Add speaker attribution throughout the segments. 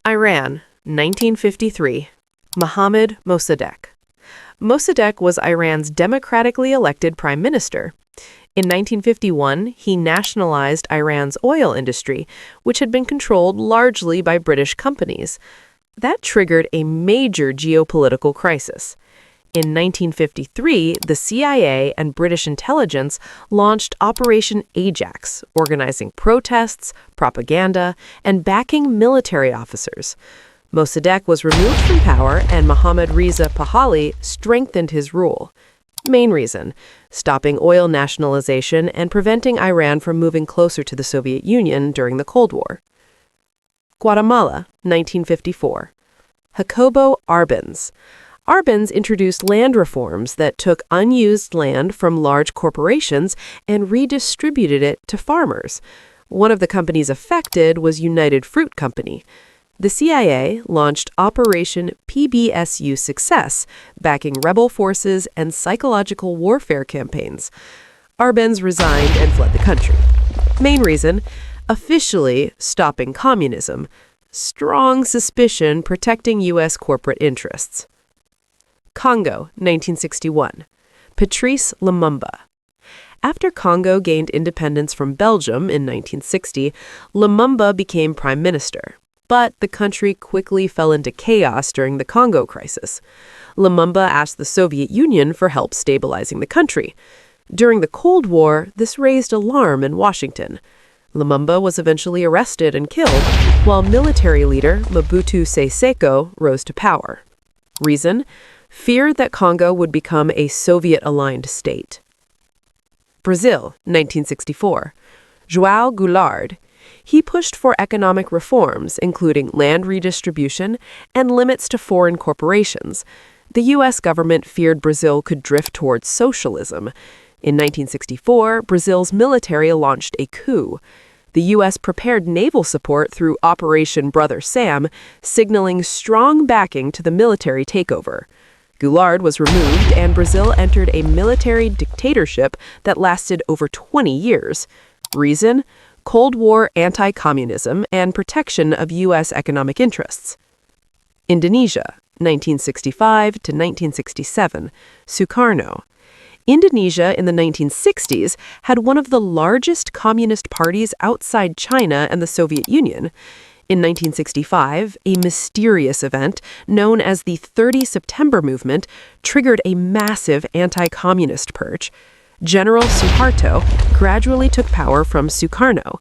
Speaker 1: Iran, 1953. Mohammad Mossadegh. Mossadegh was Iran's democratically elected prime minister. In 1951, he nationalized Iran's oil industry, which had been controlled largely by British companies. That triggered a major geopolitical crisis. In 1953, the CIA and British intelligence launched Operation Ajax, organizing protests, propaganda, and backing military officers. Mossadegh was removed from power, and Mohammad Reza Pahlavi strengthened his rule. Main reason: stopping oil nationalization and preventing Iran from moving closer to the Soviet Union during the Cold War. Guatemala, 1954. Jacobo Arbenz. Arbenz introduced land reforms that took unused land from large corporations and redistributed it to farmers. One of the companies affected was United Fruit Company. The CIA launched Operation PBSU Success, backing rebel forces and psychological warfare campaigns. Arbenz resigned and fled the country. Main reason: officially stopping communism. Strong suspicion protecting U.S. corporate interests. Congo, 1961. Patrice Lumumba. After Congo gained independence from Belgium in 1960, Lumumba became prime minister. But the country quickly fell into chaos during the Congo crisis. Lumumba asked the Soviet Union for help stabilizing the country. During the Cold War, this raised alarm in Washington. Lumumba was eventually arrested and killed, while military leader Mobutu Sese Seko rose to power. Reason: fear that Congo would become a Soviet-aligned state. Brazil, 1964. João Goulart. He pushed for economic reforms, including land redistribution and limits to foreign corporations. The U.S. government feared Brazil could drift towards socialism. In 1964, Brazil's military launched a coup. The U.S. prepared naval support through Operation Brother Sam, signaling strong backing to the military takeover. Goulart was removed, and Brazil entered a military dictatorship that lasted over 20 years. Reason: Cold War anti-communism and protection of U.S. economic interests. Indonesia, 1965 to 1967. Sukarno. Indonesia in the 1960s had one of the largest communist parties outside China and the Soviet Union. In 1965, a mysterious event known as the 30 September movement triggered a massive anti-communist purge. General Suharto gradually took power from Sukarno.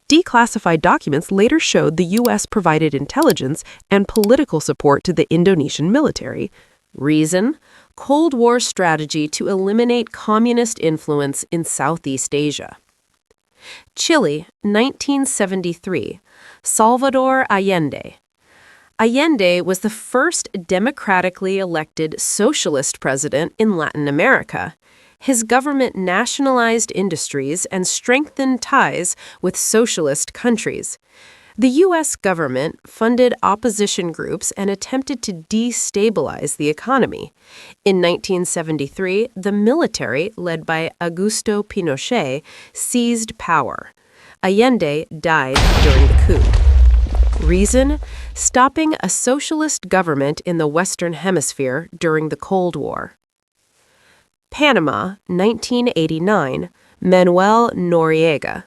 Speaker 1: Declassified documents later showed the U.S. provided intelligence and political support to the Indonesian military. Reason: Cold War strategy to eliminate communist influence in Southeast Asia. Chile, 1973. Salvador Allende. Allende was the first democratically elected socialist president in Latin America. His government nationalized industries and strengthened ties with socialist countries. The U.S. government funded opposition groups and attempted to destabilize the economy. In 1973, the military, led by Augusto Pinochet, seized power. Allende died during the coup. Reason: stopping a socialist government in the Western Hemisphere during the Cold War. Panama, 1989. Manuel Noriega.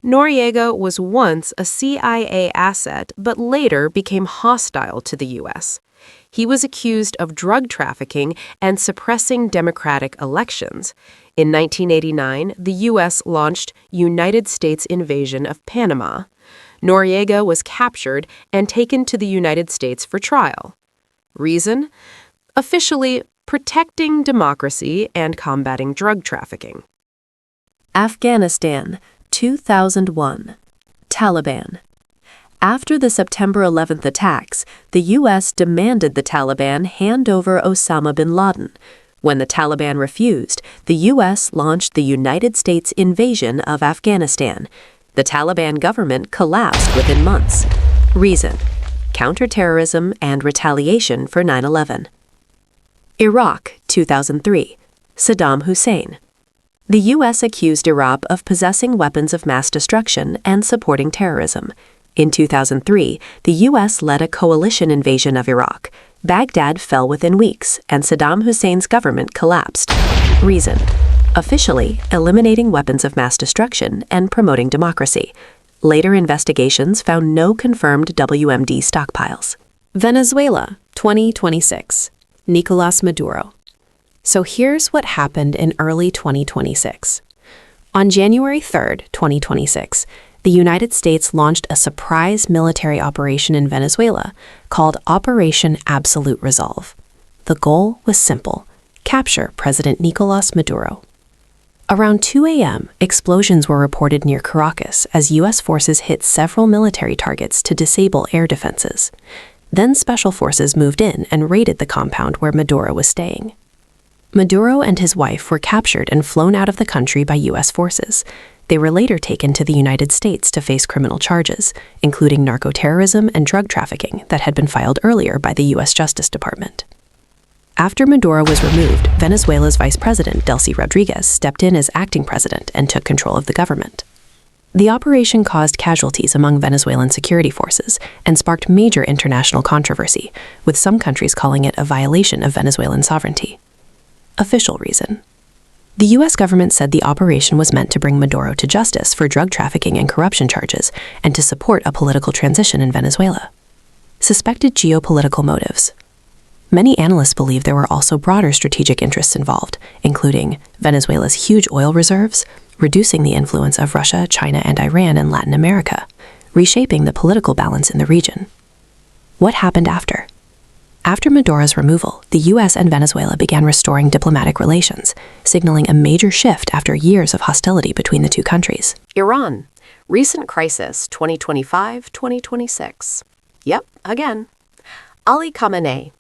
Speaker 1: Noriega was once a CIA asset, but later became hostile to the U.S. He was accused of drug trafficking and suppressing democratic elections. In 1989, the U.S. launched United States invasion of Panama. Noriega was captured and taken to the United States for trial. Reason: officially protecting democracy and combating drug trafficking.
Speaker 2: Afghanistan, 2001. Taliban. After the September 11th attacks, the U.S. demanded the Taliban hand over Osama bin Laden. When the Taliban refused, the U.S. launched the United States invasion of Afghanistan. The Taliban government collapsed within months. Reason: counterterrorism and retaliation for 9/11. Iraq, 2003. Saddam Hussein. The U.S. accused Iraq of possessing weapons of mass destruction and supporting terrorism. In 2003, the U.S. led a coalition invasion of Iraq. Baghdad fell within weeks, and Saddam Hussein's government collapsed. Reason: officially, eliminating weapons of mass destruction and promoting democracy. Later investigations found no confirmed WMD stockpiles.
Speaker 1: Venezuela, 2026. Nicolás Maduro. So here's what happened in early 2026. On January 3, 2026, the United States launched a surprise military operation in Venezuela called Operation Absolute Resolve. The goal was simple: capture President Nicolás Maduro. Around 2 a.m., explosions were reported near Caracas as U.S. forces hit several military targets to disable air defenses. Then special forces moved in and raided the compound where Maduro was staying. Maduro and his wife were captured and flown out of the country by U.S. forces. They were later taken to the United States to face criminal charges, including narcoterrorism and drug trafficking that had been filed earlier by the U.S. Justice Department. After Maduro was removed, Venezuela's Vice President Delcy Rodriguez stepped in as acting president and took control of the government. The operation caused casualties among Venezuelan security forces and sparked major international controversy, with some countries calling it a violation of Venezuelan sovereignty. Official reason: the U.S. government said the operation was meant to bring Maduro to justice for drug trafficking and corruption charges and to support a political transition in Venezuela. Suspected geopolitical motives: many analysts believe there were also broader strategic interests involved, including Venezuela's huge oil reserves, reducing the influence of Russia, China, and Iran in Latin America, reshaping the political balance in the region. What happened after? After Maduro's removal, the U.S. and Venezuela began restoring diplomatic relations, signaling a major shift after years of hostility between the two countries.
Speaker 2: Iran. Recent crisis, 2025-2026. Yep, again. Ali Khamenei.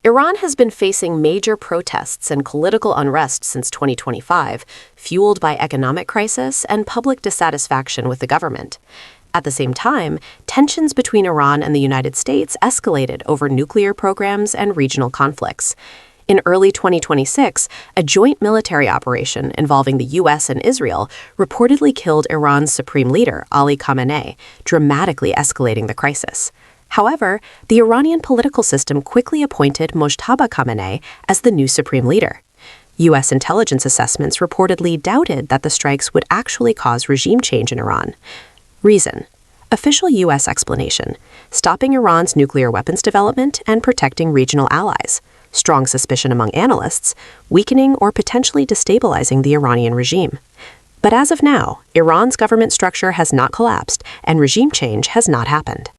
Speaker 2: Iran has been facing major protests and political unrest since 2025, fueled by economic crisis and public dissatisfaction with the government. At the same time, tensions between Iran and the United States escalated over nuclear programs and regional conflicts. In early 2026, a joint military operation involving the U.S. and Israel reportedly killed Iran's supreme leader, Ali Khamenei, dramatically escalating the crisis. However, the Iranian political system quickly appointed Mojtaba Khamenei as the new supreme leader. U.S. intelligence assessments reportedly doubted that the strikes would actually cause regime change in Iran. Reason: official U.S. explanation: stopping Iran's nuclear weapons development and protecting regional allies. Strong suspicion among analysts: weakening or potentially destabilizing the Iranian regime. But as of now, Iran's government structure has not collapsed and regime change has not happened.